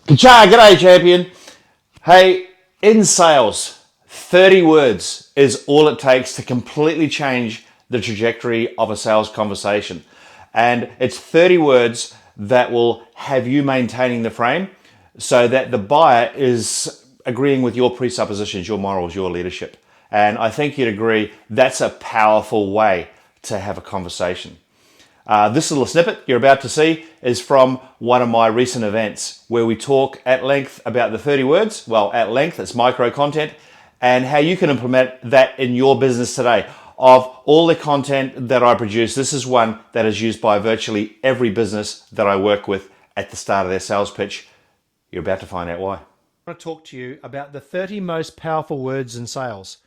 G'day, champion. Hey, in sales, 30 words is all it takes to completely change the trajectory of a sales conversation. And it's 30 words that will have you maintaining the frame so that the buyer is agreeing with your presuppositions, your morals, your leadership. And I think you'd agree that's a powerful way to have a conversation. This little snippet you're about to see is from one of my recent events where we talk at length about the 30 words. Well, at length, it's micro content, and how you can implement that in your business today. Of all the content that I produce, this is one that is used by virtually every business that I work with at the start of their sales pitch. You're about to find out why. I want to talk to you about the 30 most powerful words in sales.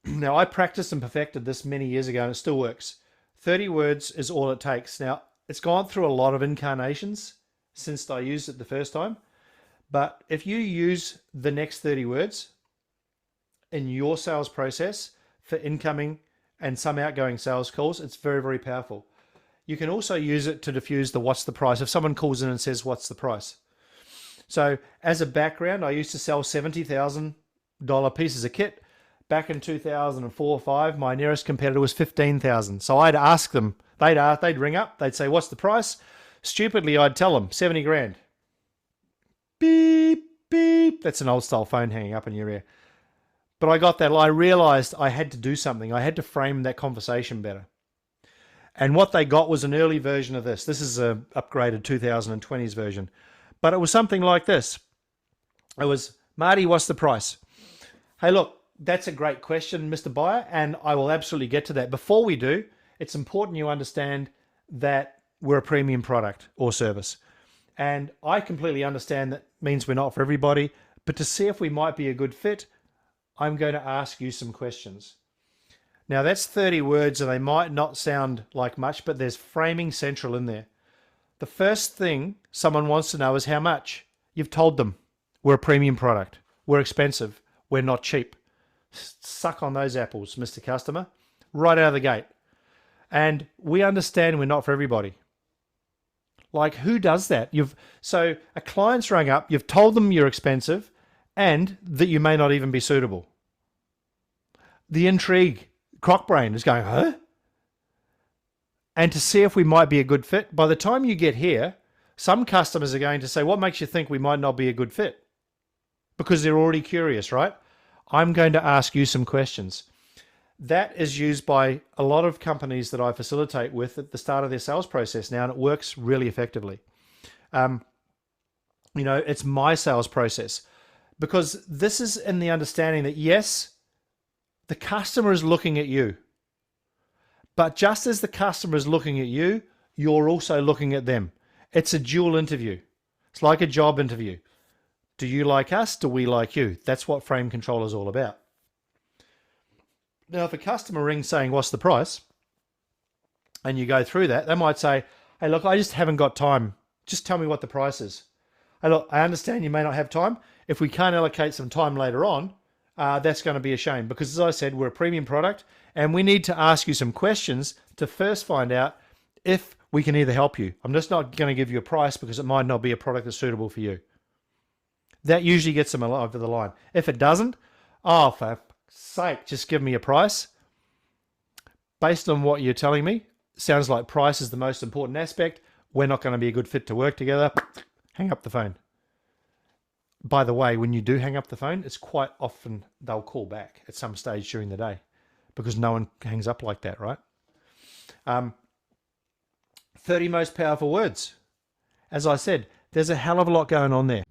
Now, I practiced and perfected this many years ago, and it still works. 30 words is all it takes. Now, it's gone through a lot of incarnations since I used it the first time. But if you use the next 30 words in your sales process for incoming and some outgoing sales calls, it's very, very powerful. You can also use it to diffuse the what's the price. If someone calls in and says, what's the price? So as a background, I used to sell $70,000 pieces of kit. Back in 2004 or 5, my nearest competitor was 15,000. So I'd ask them, they'd ring up, they'd say, what's the price? Stupidly, I'd tell them, 70 grand. Beep, beep. That's an old style phone hanging up in your ear. But I got that. I realized I had to do something. I had to frame that conversation better. And what they got was an early version of this. This is a upgraded 2020s version. But it was something like this. It was, Marty, what's the price? Hey, look. That's a great question, Mr. Buyer, and I will absolutely get to that. Before we do, it's important you understand that we're a premium product or service. And I completely understand that means we're not for everybody, but to see if we might be a good fit, I'm going to ask you some questions. Now, that's 30 words, and they might not sound like much, but there's framing central in there. The first thing someone wants to know is how much. You've told them we're a premium product, we're expensive, we're not cheap. Suck on those apples, Mr. Customer, right out of the gate. And we understand we're not for everybody. Like, who does that? So a client's rung up, you've told them you're expensive and that you may not even be suitable. The intrigue, crockbrain is going, huh? And to see if we might be a good fit, by the time you get here, some customers are going to say, what makes you think we might not be a good fit? Because they're already curious, right? I'm going to ask you some questions. That is used by a lot of companies that I facilitate with at the start of their sales process now, and it works really effectively. It's my sales process because this is in the understanding that, yes, the customer is looking at you, but just as the customer is looking at you, you're also looking at them. It's a dual interview. It's like a job interview. Do you like us? Do we like you? That's what frame control is all about. Now, if a customer rings saying, what's the price? And you go through that, they might say, hey, look, I just haven't got time. Just tell me what the price is. Hey, look, I understand you may not have time. If we can't allocate some time later on, that's going to be a shame because, as I said, we're a premium product and we need to ask you some questions to first find out if we can either help you. I'm just not going to give you a price because it might not be a product that's suitable for you. That usually gets them over the line. If it doesn't, oh, for fuck's sake, just give me a price. Based on what you're telling me, sounds like price is the most important aspect. We're not going to be a good fit to work together. Hang up the phone. By the way, when you do hang up the phone, it's quite often they'll call back at some stage during the day because no one hangs up like that, right? 30 most powerful words. As I said, there's a hell of a lot going on there.